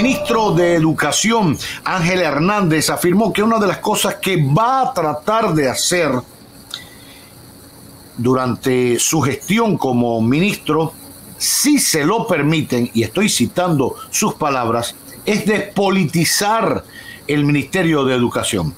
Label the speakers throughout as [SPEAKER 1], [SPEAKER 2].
[SPEAKER 1] ministro de Educación, Ángel Hernández, afirmó que una de las cosas que va a tratar de hacer durante su gestión como ministro, si se lo permiten, y estoy citando sus palabras, es despolitizar el Ministerio de Educación.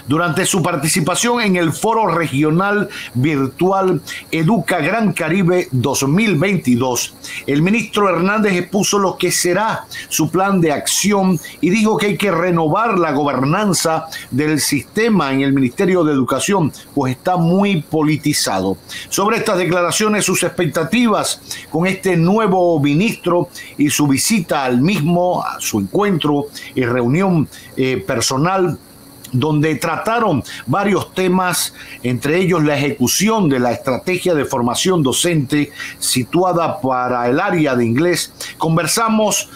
[SPEAKER 1] Durante su participación en el Foro Regional Virtual Educa Gran Caribe 2022, el ministro Hernández expuso lo que será su plan de acción y dijo que hay que renovar la gobernanza del sistema en el Ministerio de Educación, pues está muy politizado. Sobre estas declaraciones, sus expectativas con este nuevo ministro y su visita al mismo, a su encuentro y reunión personal, donde trataron varios temas, entre ellos la ejecución de la estrategia de formación docente situada para el área de inglés. Conversamos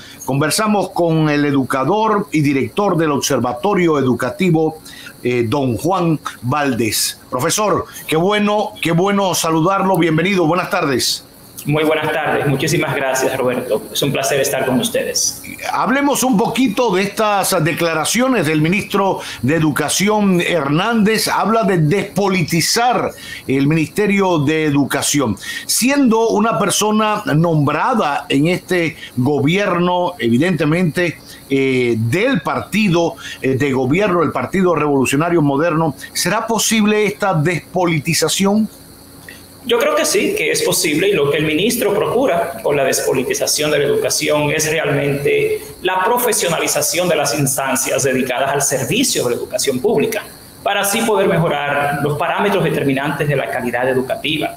[SPEAKER 1] con el educador y director del Observatorio Educativo, don Juan Valdés. Profesor, qué bueno saludarlo, bienvenido, buenas tardes.
[SPEAKER 2] Muy buenas tardes, muchísimas gracias, Roberto. Es un placer estar con ustedes.
[SPEAKER 1] Hablemos un poquito de estas declaraciones del ministro de Educación Hernández. Habla de despolitizar el Ministerio de Educación. Siendo una persona nombrada en este gobierno, evidentemente, del partido de gobierno, el Partido Revolucionario Moderno, ¿será posible esta despolitización?
[SPEAKER 2] Yo creo que sí, que es posible, y lo que el ministro procura con la despolitización de la educación es realmente la profesionalización de las instancias dedicadas al servicio de la educación pública, para así poder mejorar los parámetros determinantes de la calidad educativa.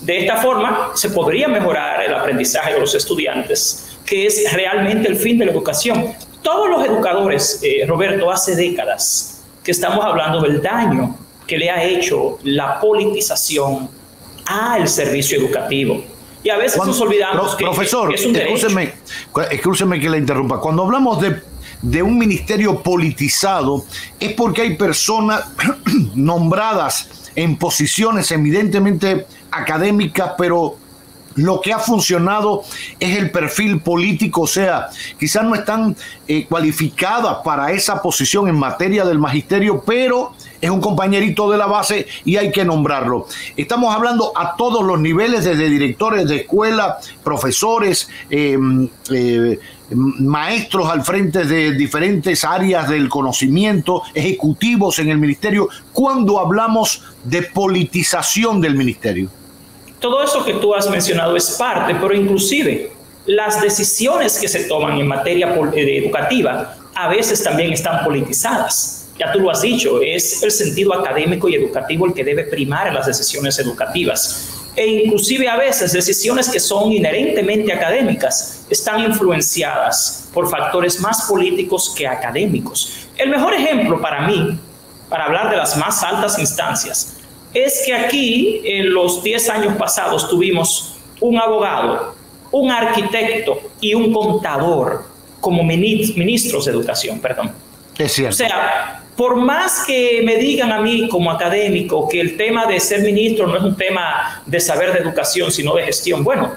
[SPEAKER 2] De esta forma, se podría mejorar el aprendizaje de los estudiantes, que es realmente el fin de la educación. Todos los educadores, Roberto, hace décadas que estamos hablando del daño que le ha hecho la politización al servicio educativo. Y a veces nos olvidamos
[SPEAKER 1] profesor,
[SPEAKER 2] que es un derecho.
[SPEAKER 1] Escúcheme que le interrumpa. Cuando hablamos de un ministerio politizado, es porque hay personas nombradas en posiciones evidentemente académicas, pero lo que ha funcionado es el perfil político, o sea, quizás no están cualificadas para esa posición en materia del magisterio, pero es un compañerito de la base y hay que nombrarlo. Estamos hablando a todos los niveles, desde directores de escuela, profesores, maestros al frente de diferentes áreas del conocimiento, ejecutivos en el ministerio, cuando hablamos de politización del ministerio.
[SPEAKER 2] Todo eso que tú has mencionado es parte, pero inclusive las decisiones que se toman en materia educativa a veces también están politizadas. Ya tú lo has dicho, es el sentido académico y educativo el que debe primar en las decisiones educativas. E inclusive a veces decisiones que son inherentemente académicas están influenciadas por factores más políticos que académicos. El mejor ejemplo para mí, para hablar de las más altas instancias, es que aquí en los 10 años pasados tuvimos un abogado, un arquitecto y un contador como ministros de educación, perdón.
[SPEAKER 1] Es cierto.
[SPEAKER 2] O sea, por más que me digan a mí como académico que el tema de ser ministro no es un tema de saber de educación, sino de gestión, bueno,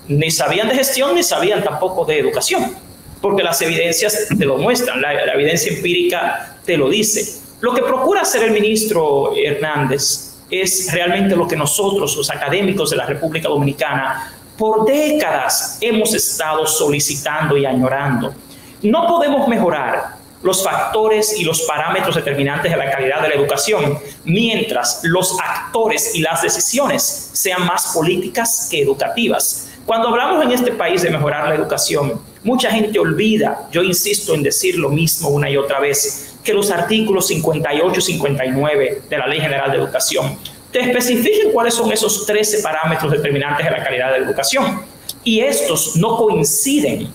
[SPEAKER 2] ni sabían de gestión ni sabían tampoco de educación, porque las evidencias te lo muestran, la evidencia empírica te lo dice. Lo que procura hacer el ministro Hernández es realmente lo que nosotros, los académicos de la República Dominicana, por décadas hemos estado solicitando y añorando. No podemos mejorar los factores y los parámetros determinantes de la calidad de la educación mientras los actores y las decisiones sean más políticas que educativas. Cuando hablamos en este país de mejorar la educación, mucha gente olvida, yo insisto en decir lo mismo una y otra vez, que los artículos 58 y 59 de la Ley General de Educación te especifican cuáles son esos 13 parámetros determinantes de la calidad de la educación. Y estos no coinciden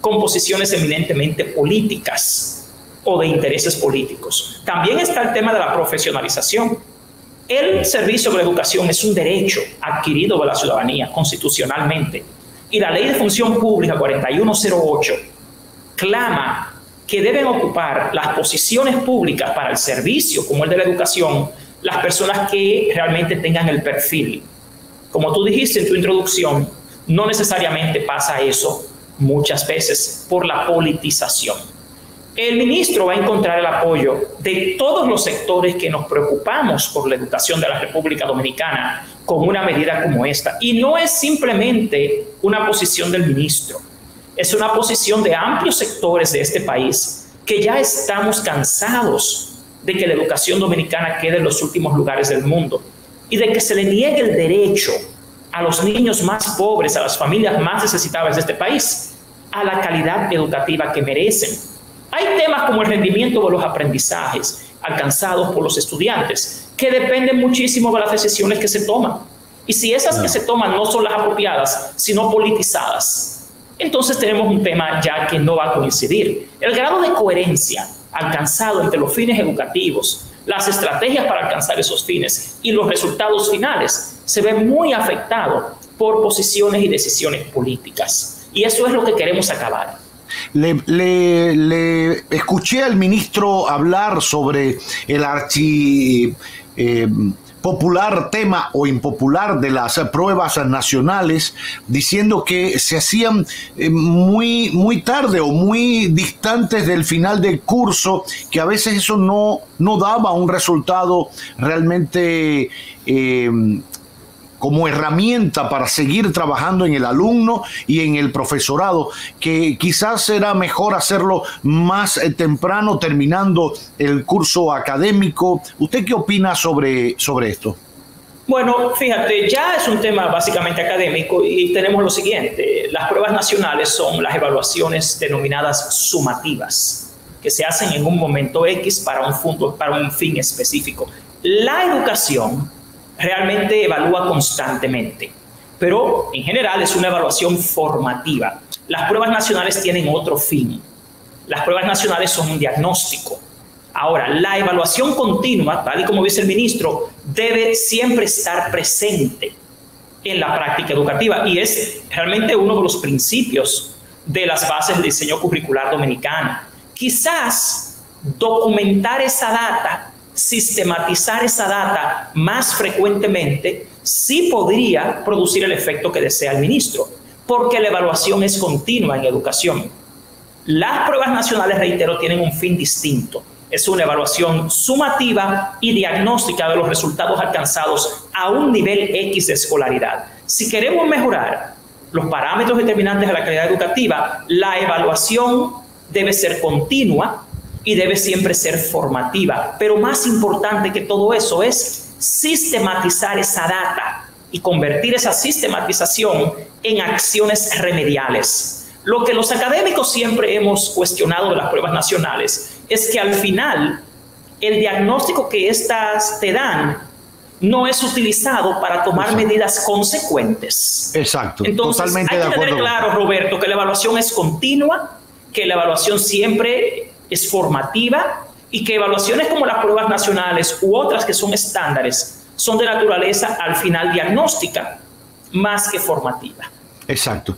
[SPEAKER 2] con posiciones eminentemente políticas o de intereses políticos. También está el tema de la profesionalización. El servicio de la educación es un derecho adquirido de la ciudadanía constitucionalmente. Y la Ley de Función Pública 4108 clama que deben ocupar las posiciones públicas para el servicio, como el de la educación, las personas que realmente tengan el perfil. Como tú dijiste en tu introducción, no necesariamente pasa eso muchas veces por la politización. El ministro va a encontrar el apoyo de todos los sectores que nos preocupamos por la educación de la República Dominicana con una medida como esta. Y no es simplemente una posición del ministro, es una posición de amplios sectores de este país que ya estamos cansados de que la educación dominicana quede en los últimos lugares del mundo y de que se le niegue el derecho a los niños más pobres, a las familias más necesitadas de este país, a la calidad educativa que merecen. Hay temas como el rendimiento de los aprendizajes alcanzados por los estudiantes que dependen muchísimo de las decisiones que se toman. Y si esas que se toman no son las apropiadas, sino politizadas, entonces tenemos un tema ya que no va a coincidir. El grado de coherencia alcanzado entre los fines educativos, las estrategias para alcanzar esos fines y los resultados finales se ve muy afectado por posiciones y decisiones políticas. Y eso es lo que queremos acabar.
[SPEAKER 1] Le escuché al ministro hablar sobre el popular tema o impopular de las pruebas nacionales, diciendo que se hacían muy tarde o muy distantes del final del curso, que a veces eso no daba un resultado realmente como herramienta para seguir trabajando en el alumno y en el profesorado, que quizás era mejor hacerlo más temprano, terminando el curso académico. ¿Usted qué opina sobre esto?
[SPEAKER 2] Bueno, fíjate, ya es un tema básicamente académico y tenemos lo siguiente. Las pruebas nacionales son las evaluaciones denominadas sumativas, que se hacen en un momento X para un fin específico. La educación realmente evalúa constantemente, pero en general es una evaluación formativa. Las pruebas nacionales tienen otro fin. Las pruebas nacionales son un diagnóstico. Ahora, la evaluación continua, tal y como dice el ministro, debe siempre estar presente en la práctica educativa y es realmente uno de los principios de las bases del diseño curricular dominicano. Quizás documentar esa data, sistematizar esa data más frecuentemente, sí podría producir el efecto que desea el ministro, porque la evaluación es continua en educación. Las pruebas nacionales, reitero, tienen un fin distinto. Es una evaluación sumativa y diagnóstica de los resultados alcanzados a un nivel X de escolaridad. Si queremos mejorar los parámetros determinantes de la calidad educativa, la evaluación debe ser continua y debe siempre ser formativa. Pero más importante que todo eso es sistematizar esa data y convertir esa sistematización en acciones remediales. Lo que los académicos siempre hemos cuestionado de las pruebas nacionales es que al final el diagnóstico que éstas te dan no es utilizado para tomar medidas consecuentes.
[SPEAKER 1] Exacto.
[SPEAKER 2] Entonces,
[SPEAKER 1] totalmente de acuerdo.
[SPEAKER 2] Hay que tener claro, Roberto, que la evaluación es continua, que la evaluación siempre es formativa y que evaluaciones como las pruebas nacionales u otras que son estándares son de naturaleza al final diagnóstica más que formativa.
[SPEAKER 1] Exacto.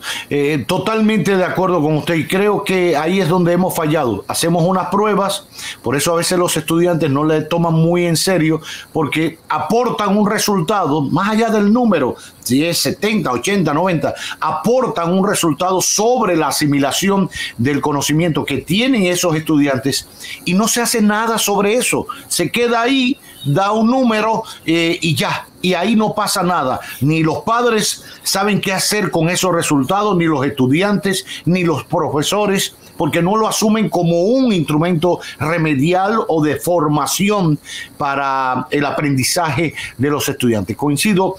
[SPEAKER 1] Totalmente de acuerdo con usted y creo que ahí es donde hemos fallado. Hacemos unas pruebas, por eso a veces los estudiantes no le toman muy en serio porque aportan un resultado, más allá del número, si es 70, 80, 90, aportan un resultado sobre la asimilación del conocimiento que tienen esos estudiantes y no se hace nada sobre eso. Se queda ahí, da un número y ya. Y ahí no pasa nada. Ni los padres saben qué hacer con esos resultados, ni los estudiantes, ni los profesores, porque no lo asumen como un instrumento remedial o de formación para el aprendizaje de los estudiantes. Coincido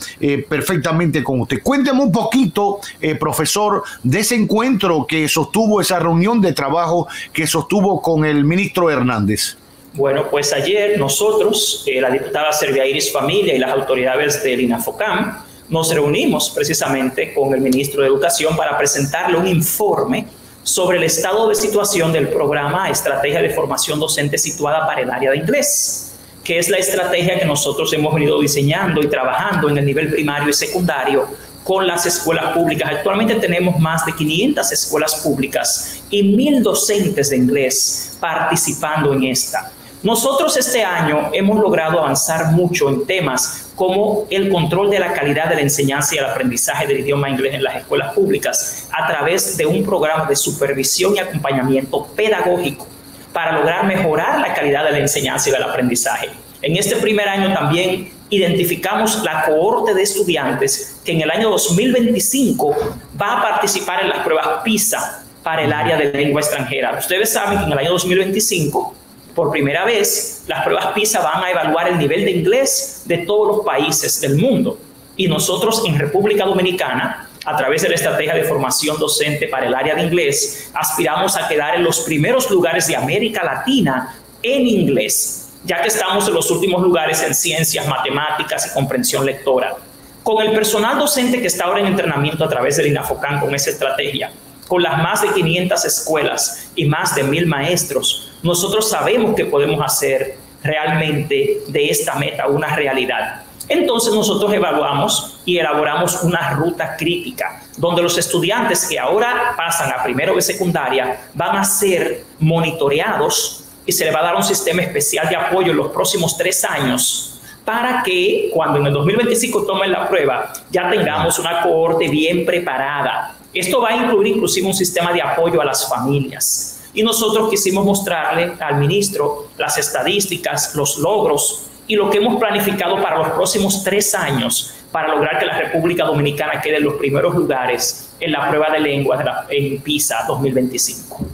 [SPEAKER 1] perfectamente con usted. Cuénteme un poquito, profesor, de ese encuentro que sostuvo, esa reunión de trabajo que sostuvo con el ministro Hernández.
[SPEAKER 2] Bueno, pues ayer nosotros, la diputada Servia Iris Familia y las autoridades del INAFOCAM, nos reunimos precisamente con el ministro de Educación para presentarle un informe sobre el estado de situación del programa Estrategia de Formación Docente situada para el área de inglés, que es la estrategia que nosotros hemos venido diseñando y trabajando en el nivel primario y secundario con las escuelas públicas. Actualmente tenemos más de 500 escuelas públicas y 1000 docentes de inglés participando en esta. Nosotros este año hemos logrado avanzar mucho en temas como el control de la calidad de la enseñanza y el aprendizaje del idioma inglés en las escuelas públicas a través de un programa de supervisión y acompañamiento pedagógico para lograr mejorar la calidad de la enseñanza y del aprendizaje. En este primer año también identificamos la cohorte de estudiantes que en el año 2025 va a participar en las pruebas PISA para el área de lengua extranjera. Ustedes saben que en el año 2025, por primera vez, las pruebas PISA van a evaluar el nivel de inglés de todos los países del mundo. Y nosotros en República Dominicana, a través de la estrategia de formación docente para el área de inglés, aspiramos a quedar en los primeros lugares de América Latina en inglés, ya que estamos en los últimos lugares en ciencias, matemáticas y comprensión lectora. Con el personal docente que está ahora en entrenamiento a través del INAFOCAN con esa estrategia, con las más de 500 escuelas y más de 1000 maestros, nosotros sabemos que podemos hacer realmente de esta meta una realidad. Entonces nosotros evaluamos y elaboramos una ruta crítica donde los estudiantes que ahora pasan a primero de secundaria van a ser monitoreados y se les va a dar un sistema especial de apoyo en los próximos 3 años para que cuando en el 2025 tomen la prueba ya tengamos una cohorte bien preparada. Esto va a incluir inclusive un sistema de apoyo a las familias. Y nosotros quisimos mostrarle al ministro las estadísticas, los logros y lo que hemos planificado para los próximos 3 años para lograr que la República Dominicana quede en los primeros lugares en la prueba de lengua en PISA 2025.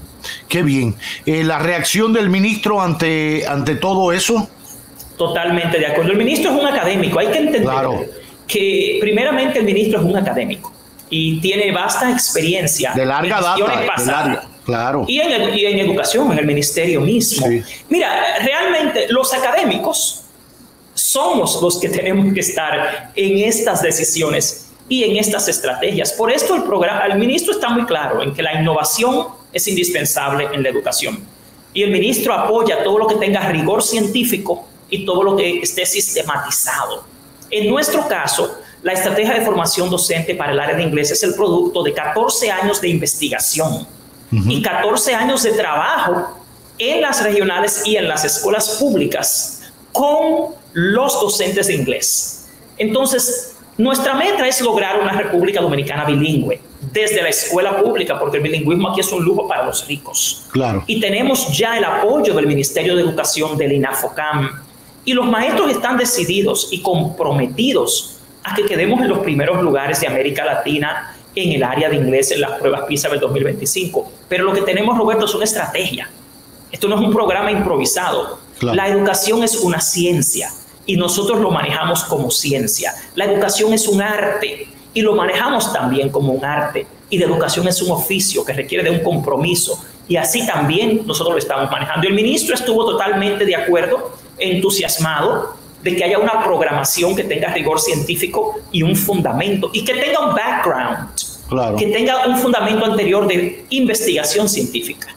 [SPEAKER 1] Qué bien. ¿La reacción del ministro ante todo eso?
[SPEAKER 2] Totalmente de acuerdo. El ministro es un académico. Hay que entender que primeramente el ministro es un académico y tiene vasta experiencia.
[SPEAKER 1] De larga data. Claro.
[SPEAKER 2] Y en educación, en el ministerio mismo. Sí. Mira, realmente los académicos somos los que tenemos que estar en estas decisiones y en estas estrategias. Por esto el ministro está muy claro en que la innovación es indispensable en la educación. Y el ministro apoya todo lo que tenga rigor científico y todo lo que esté sistematizado. En nuestro caso, la estrategia de formación docente para el área de inglés es el producto de 14 años de investigación y 14 años de trabajo en las regionales y en las escuelas públicas con los docentes de inglés. Entonces, nuestra meta es lograr una República Dominicana bilingüe desde la escuela pública, porque el bilingüismo aquí es un lujo para los ricos.
[SPEAKER 1] Claro.
[SPEAKER 2] Y tenemos ya el apoyo del Ministerio de Educación, del INAFOCAM, y los maestros están decididos y comprometidos a que quedemos en los primeros lugares de América Latina en el área de inglés en las pruebas PISA del 2025. Pero lo que tenemos, Roberto, es una estrategia. Esto no es un programa improvisado. Claro. La educación es una ciencia y nosotros lo manejamos como ciencia. La educación es un arte y lo manejamos también como un arte. Y la educación es un oficio que requiere de un compromiso. Y así también nosotros lo estamos manejando. El ministro estuvo totalmente de acuerdo, entusiasmado de que haya una programación que tenga rigor científico y un fundamento, y que tenga un background, que tenga un fundamento anterior de investigación científica.